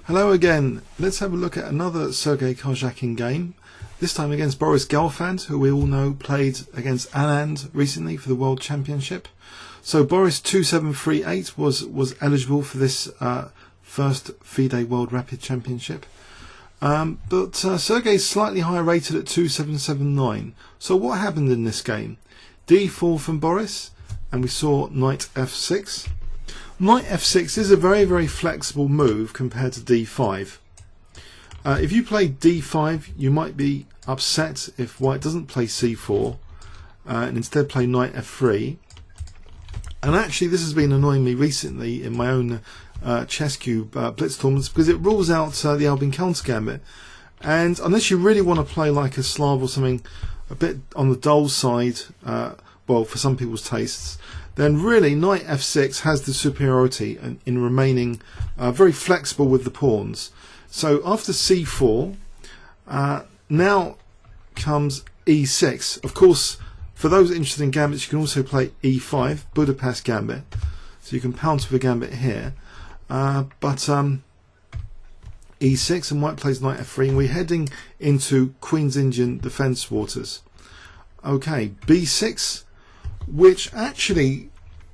Hello again. Let's have a look at another Sergey Karjakin game. This time against Boris Gelfand, who we all know played against Anand recently for the World Championship. So Boris 2738 was eligible for this first FIDE World Rapid Championship. But Sergey's slightly higher rated at 2779. So what happened in this game? D4 from Boris, and we saw knight f6. Knight f6 is a very flexible move compared to d5. If you play d5, you might be upset if white doesn't play c4 and instead play knight f3. And actually this has been annoying me recently in my own chess cube blitz tournaments, because it rules out the Albin counter gambit. And unless you really want to play like a Slav or something a bit on the dull side, well, for some people's tastes, then really knight f6 has the superiority in remaining very flexible with the pawns. So after c4, now comes e6. Of course, for those interested in gambits, you can also play e5, Budapest gambit. So you can pounce with a gambit here. E6, and white plays knight f3, and we're heading into Queen's Indian defence waters. Okay, b6, which actually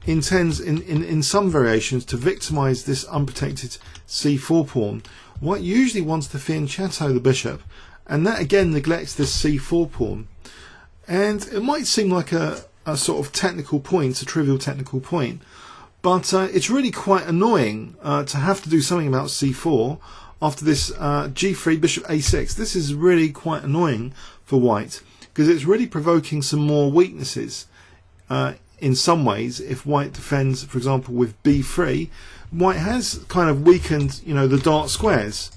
intends in some variations to victimize this unprotected c4 pawn. White usually wants to fianchetto the bishop, and that again neglects this c4 pawn. And it might seem like a sort of technical point, a trivial technical point, but it's really quite annoying to have to do something about c4 after this g3 bishop a6. This is really quite annoying for white, because it's really provoking some more weaknesses. In some ways, if white defends, for example, with b3, white has kind of weakened, the dark squares,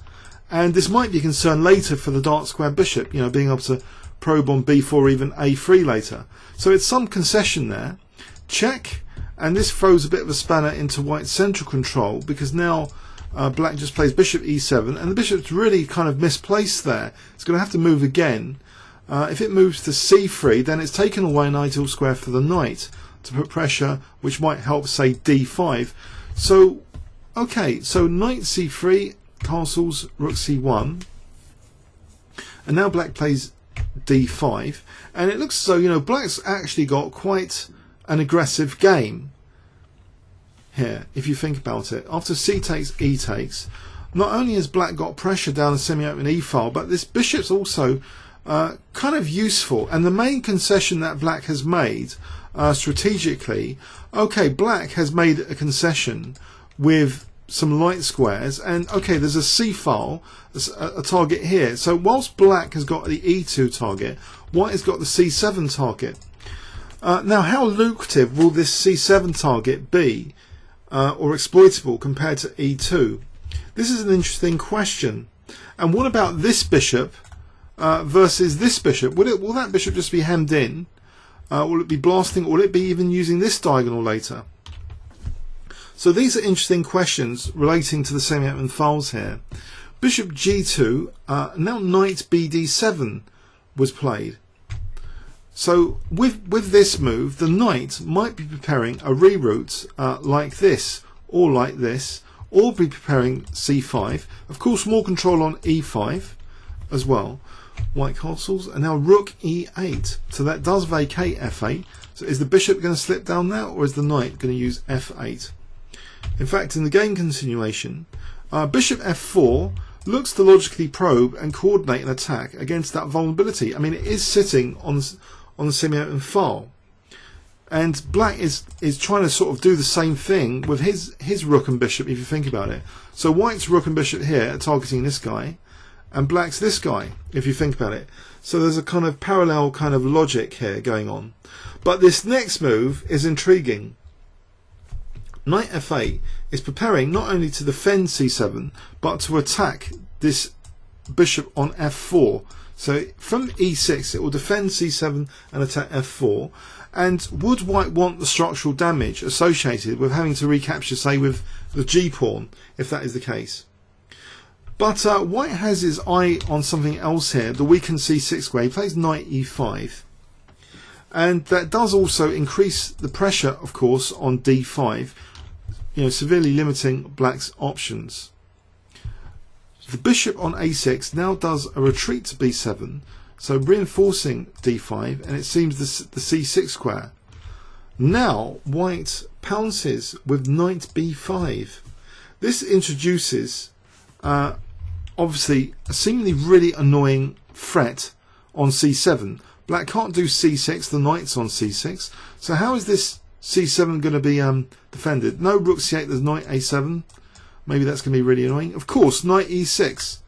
and this might be a concern later for the dark square bishop, being able to probe on b4 or even a3 later. So it's some concession there. Check, and this throws a bit of a spanner into white's central control, because now black just plays bishop e7, and the bishop's really kind of misplaced there. It's going to have to move again. If it moves to c3, then it's taken away an ideal square for the knight to put pressure, which might help, say, d5. So, okay, so knight c3, castles, rook c1, and now black plays d5, and it looks as though, black's actually got quite an aggressive game here, if you think about it. After c takes, e takes, not only has black got pressure down the semi-open e file, but this bishop's also kind of useful. And the main concession that black has made strategically, okay, black has made a concession with some light squares, and okay, there's a c file, a target here. So whilst black has got the e2 target, white has got the c7 target. Now, how lucrative will this c7 target be, or exploitable compared to e2? This is an interesting question. And what about this bishop versus this bishop? Will that bishop just be hemmed in? Will it be blasting, or will it be even using this diagonal later? So these are interesting questions relating to the semi-open files here. Bishop g2, now knight bd7 was played. So with this move, the knight might be preparing a reroute like this, or be preparing c5. Of course, more control on e5 as well. White castles, and now rook e8. So that does vacate f8. So is the bishop going to slip down now, or is the knight going to use f8? In fact, in the game continuation, bishop f4 looks to logically probe and coordinate an attack against that vulnerability. I mean, it is sitting on the semi-open file, and black is trying to sort of do the same thing with his rook and bishop, if you think about it. So white's rook and bishop here are targeting this guy, and black's this guy, if you think about it. So there's a kind of parallel kind of logic here going on. But this next move is intriguing. Knight f8 is preparing not only to defend c7, but to attack this bishop on f4. So from e6 it will defend c7 and attack f4. And would white want the structural damage associated with having to recapture, say, with the g pawn, if that is the case? But white has his eye on something else here, the weakened c6 square. He plays knight e5, and that does also increase the pressure, of course, on d5, severely limiting black's options. The bishop on a6 now does a retreat to b7, so reinforcing d5, and it seems the c6 square. Now white pounces with knight b5. This introduces obviously a seemingly really annoying threat on c7. Black can't do c6, the knight's on c6. So how is this c7 going to be defended? No rook c8, there's knight a7. Maybe that's going to be really annoying. Of course, knight e6.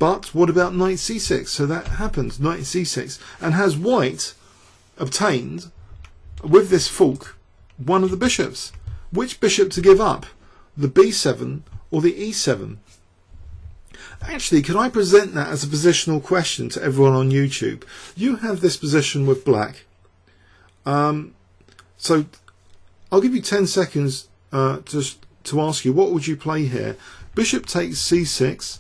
But what about knight c6? So that happens, knight c6. And has white obtained, with this fork, one of the bishops? Which bishop to give up? The b7 or the e7? Actually, can I present that as a positional question to everyone on YouTube? You have this position with black. So I'll give you 10 seconds to ask you, what would you play here? Bishop takes c6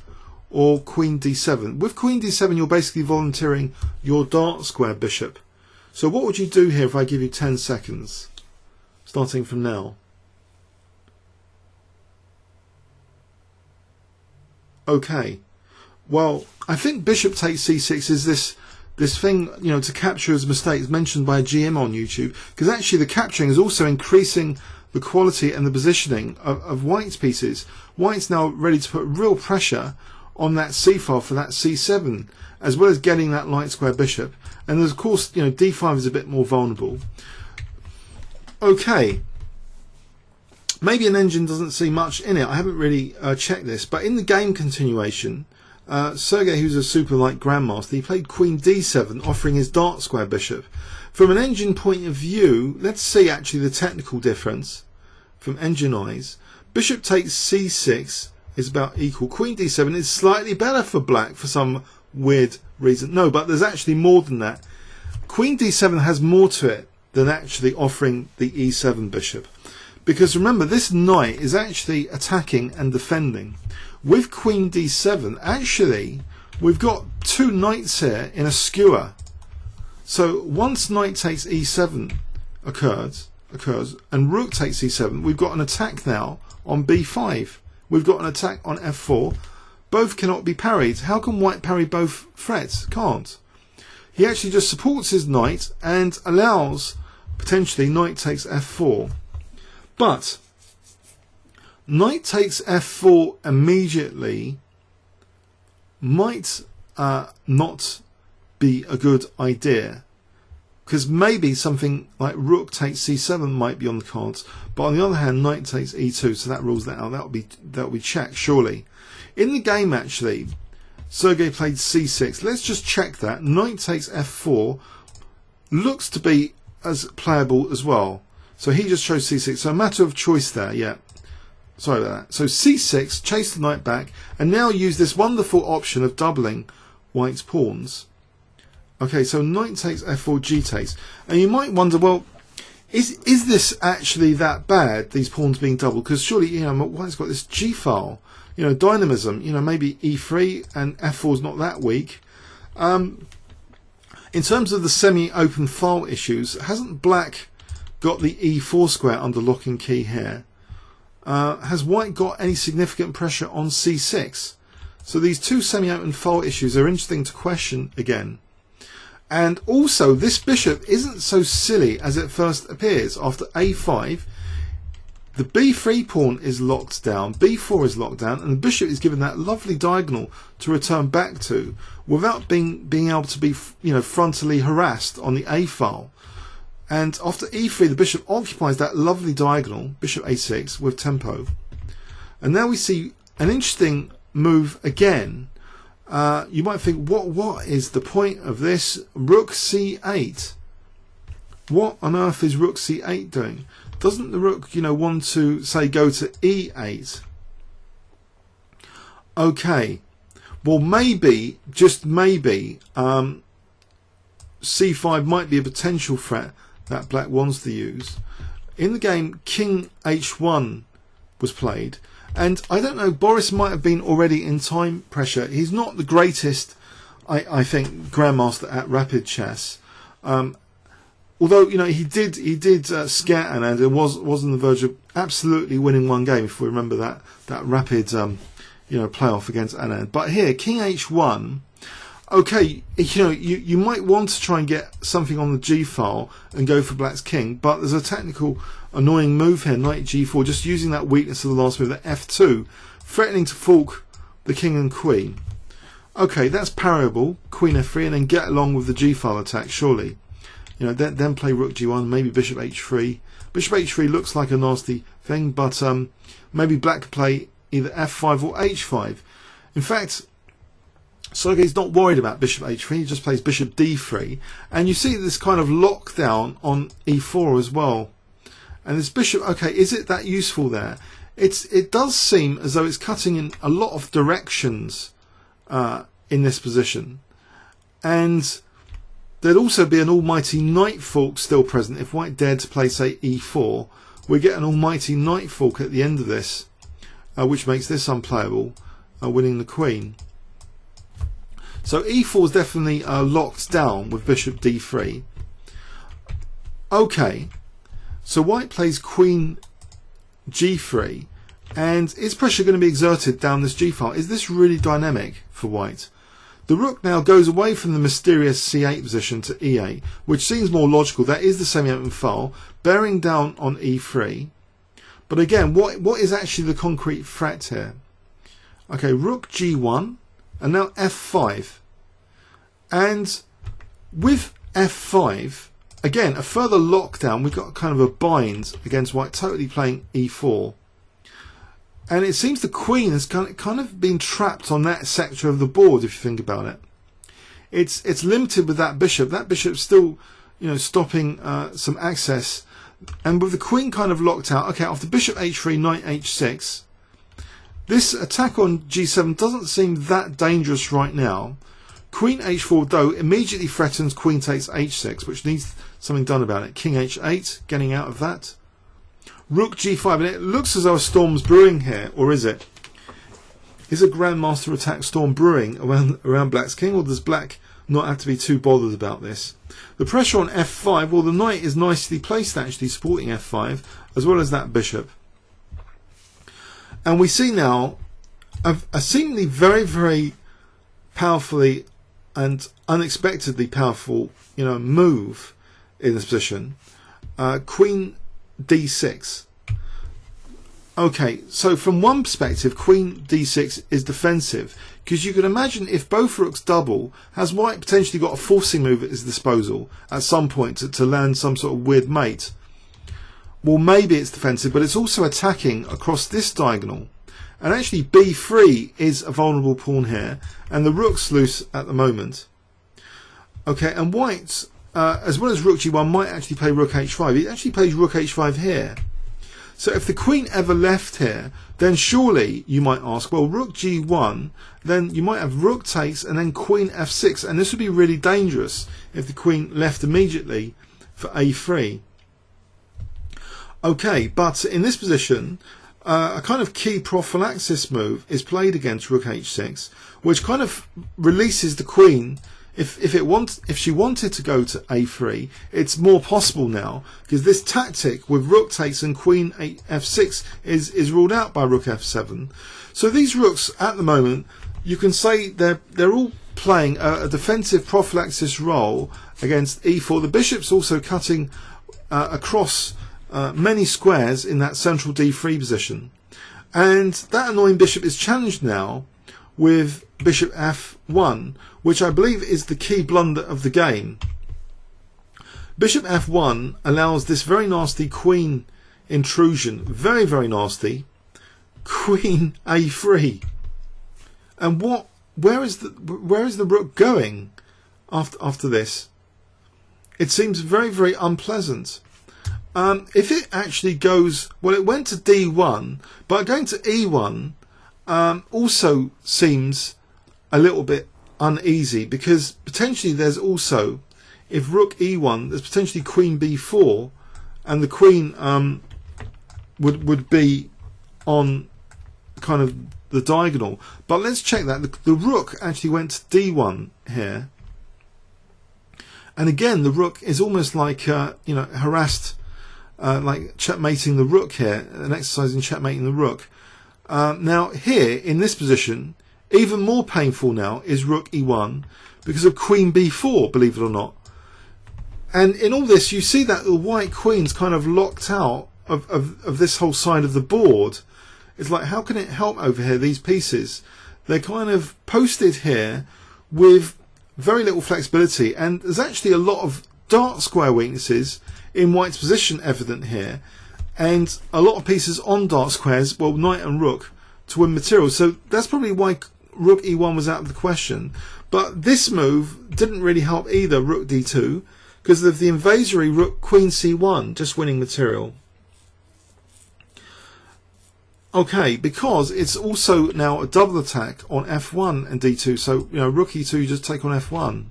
or queen d7. With queen d7, you're basically volunteering your dart square bishop. So what would you do here if I give you 10 seconds, starting from now? Okay, well, I think bishop takes c6 is this thing, you know, to capture as mistakes mentioned by a GM on YouTube, because actually the capturing is also increasing the quality and the positioning of white's pieces. White's now ready to put real pressure on that c file for that c7, as well as getting that light square bishop. And of course, you know, d5 is a bit more vulnerable. Okay. Maybe an engine doesn't see much in it. I haven't really checked this, but in the game continuation, Sergey, who's a super light grandmaster, he played queen d7, offering his dart square bishop. From an engine point of view, let's see actually the technical difference from engine eyes. Bishop takes c6 is about equal. Queen d7 is slightly better for black for some weird reason. No, but there's actually more than that. Queen d7 has more to it than actually offering the e7 bishop. Because remember, this knight is actually attacking and defending. With queen d7, actually, we've got two knights here in a skewer. So once knight takes e7 occurs, and rook takes e7, we've got an attack now on b5. We've got an attack on f4. Both cannot be parried. How can white parry both threats? Can't. He actually just supports his knight and allows, potentially, knight takes f4. But knight takes f4 immediately might not be a good idea, because maybe something like rook takes c7 might be on the cards, but on the other hand, knight takes e2, so that rules that out. That'll be checked surely. In the game, actually, Sergey played c6. Let's just check that. Knight takes f4 looks to be as playable as well. So he just chose c6. So a matter of choice there, yeah. Sorry about that. So c6, chase the knight back, and now use this wonderful option of doubling white's pawns. Okay, so knight takes f4, g takes. And you might wonder, well, is this actually that bad, these pawns being doubled? Because surely, you know, white's got this g file, you know, dynamism, you know, maybe e3 and f4 is not that weak. In terms of the semi-open file issues, hasn't black got the e4 square under lock and key here? Has white got any significant pressure on c6? So these two semi-open file issues are interesting to question again. And also, this bishop isn't so silly as it first appears. After a5, the b3 pawn is locked down, b4 is locked down, and the bishop is given that lovely diagonal to return back to without being able to be, you know, frontally harassed on the a file. And after e3, the bishop occupies that lovely diagonal, bishop a6, with tempo. And now we see an interesting move again. You might think, what is the point of this? Rook c8. What on earth is rook c8 doing? Doesn't the rook, you know, want to, say, go to e8? Okay. Well, maybe, just maybe, c5 might be a potential threat that black wants to use. In the game, king h1 was played. And I don't know, Boris might have been already in time pressure. He's not the greatest, I think, grandmaster at rapid chess. Although, you know, he did scare Anand and was on the verge of absolutely winning one game, if we remember that rapid play off against Anand. But here, King H1. Okay, you might want to try and get something on the G file and go for Black's king, but there's a technical annoying move here, knight G4, just using that weakness of the last move, the F2, threatening to fork the king and queen. Okay, that's parryable, queen F3, and then get along with the G file attack, surely. Then play rook G1, maybe bishop H3. Bishop H3 looks like a nasty thing, but maybe Black could play either F5 or H5. In fact, Sergey's not worried about bishop H3, he just plays bishop D3, and you see this kind of lockdown on E4 as well. And this bishop, okay, is it that useful there? It does seem as though it's cutting in a lot of directions in this position, and there'd also be an almighty knight fork still present. If white dared to play, say, E4, we get an almighty knight fork at the end of this, which makes this unplayable, winning the queen. So E4 is definitely locked down with bishop D3. Okay, so white plays queen G3, and is pressure going to be exerted down this G file? Is this really dynamic for white? The rook now goes away from the mysterious C8 position to E8, which seems more logical. That is the semi-open file, bearing down on E3. But again, what is actually the concrete threat here? Okay, rook G1, and now F5. And with F5, again, a further lockdown, we've got kind of a bind against white, totally playing E4. And it seems the queen has kind of been trapped on that sector of the board, if you think about it. It's limited with that bishop. That bishop's still, stopping some access. And with the queen kind of locked out, okay, after bishop H3, knight H6, this attack on G7 doesn't seem that dangerous right now. Queen H4, though, immediately threatens queen takes H6, which needs something done about it. King H8, getting out of that. Rook G5, and it looks as though a storm's brewing here, or is it? Is a Grandmaster attack storm brewing around Black's king, or does Black not have to be too bothered about this? The pressure on F5, well, the knight is nicely placed actually, supporting F5, as well as that bishop. And we see now a seemingly very, very powerfully and unexpectedly powerful, move in this position. Queen D6. Okay, so from one perspective, Queen D6 is defensive, because you can imagine if both rooks double, has white potentially got a forcing move at his disposal at some point to land some sort of weird mate. Well, maybe it's defensive, but it's also attacking across this diagonal. And actually B3 is a vulnerable pawn here, and the rook's loose at the moment. Okay, and white, as well as rook G1, might actually play rook H5. He actually plays rook H5 here. So if the queen ever left here, then surely you might ask, well, rook G1, then you might have rook takes and then queen F6, and this would be really dangerous if the queen left immediately for A3. Okay, but in this position, a kind of key prophylaxis move is played against rook H6, which kind of releases the queen. If she wanted to go to A3, it's more possible now, because this tactic with rook takes and queen F6 is ruled out by rook F7. So these rooks at the moment, you can say they're all playing a defensive prophylaxis role against E4. The bishop's also cutting across many squares in that central D3 position, and that annoying bishop is challenged now with bishop F1, which I believe is the key blunder of the game. Bishop F1 allows this very nasty queen intrusion, very, very nasty. Queen A3, and where is the rook going after this? It seems very, very unpleasant. If it actually goes, well, it went to D1, but going to E1 also seems a little bit uneasy, because potentially there's also, if rook E1, there's potentially queen B4, and the queen would be on kind of the diagonal. But let's check that. The rook actually went to D1 here, and again the rook is almost like harassed, like checkmating the rook here, an exercise in checkmating the rook. Now here, in this position, even more painful now is Rook E1 because of Queen B4, believe it or not. And in all this, you see that the white queen's kind of locked out of this whole side of the board. It's like, how can it help over here, these pieces? They're kind of posted here with very little flexibility, and there's actually a lot of dark square weaknesses in white's position evident here, and a lot of pieces on dark squares, well, knight and rook, to win material. So that's probably why Rook E1 was out of the question. But this move didn't really help either Rook D2, because of the invasory Rook Queen C1 just winning material. Okay, because it's also now a double attack on F1 and D2, so Rook E2 just take on F1.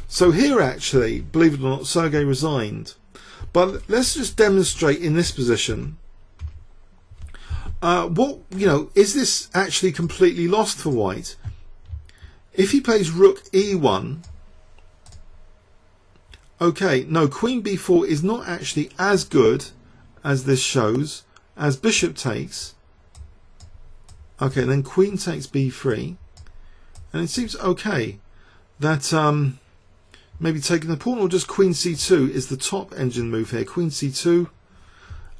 So here actually, believe it or not, Sergey resigned. But let's just demonstrate in this position. Is this actually completely lost for white? If he plays Rook E1, okay, no, Queen B4 is not actually as good as this shows, as bishop takes. Okay, then queen takes B3, and it seems okay that maybe taking the pawn or just Queen C2 is the top engine move here. Queen C2,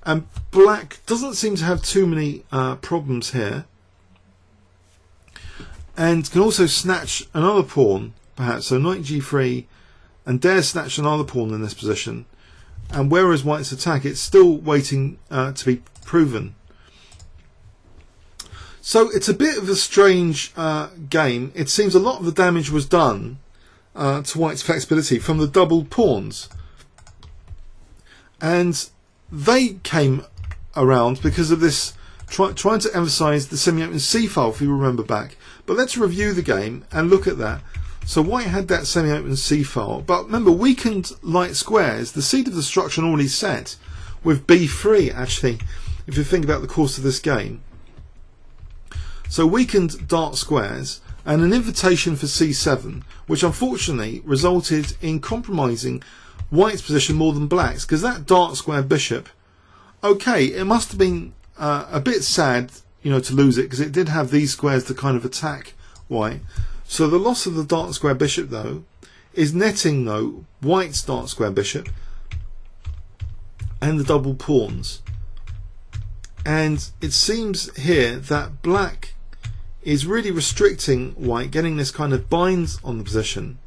and black doesn't seem to have too many problems here, and can also snatch another pawn perhaps. So knight G3, and dare snatch another pawn in this position. And whereas white's attack, it's still waiting to be proven. So it's a bit of a strange game. It seems a lot of the damage was done to white's flexibility from the doubled pawns. And they came around because of this, trying to emphasise the semi-open C file, if you remember back. But let's review the game and look at that. So white had that semi-open C file, but remember, weakened light squares, the seed of destruction already set with B3 actually, if you think about the course of this game. So weakened dark squares and an invitation for C7, which unfortunately resulted in compromising white's position more than black's, because that dark square bishop, okay, it must have been a bit sad, to lose it, because it did have these squares to kind of attack white. So the loss of the dark square bishop, though, is netting, though, white's dark square bishop and the double pawns. And it seems here that black is really restricting white, getting this kind of bind on the position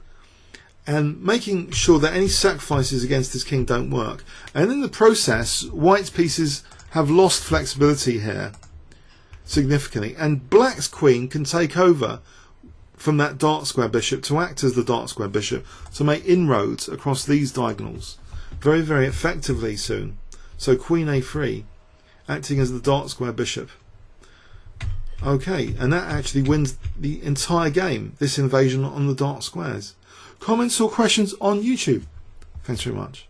and making sure that any sacrifices against his king don't work. And in the process, white's pieces have lost flexibility here significantly, and black's queen can take over from that dark square bishop to act as the dark square bishop to make inroads across these diagonals very, very effectively soon. So Queen A3 acting as the dark square bishop. Okay, and that actually wins the entire game, this invasion on the dark squares. Comments or questions on YouTube? Thanks very much.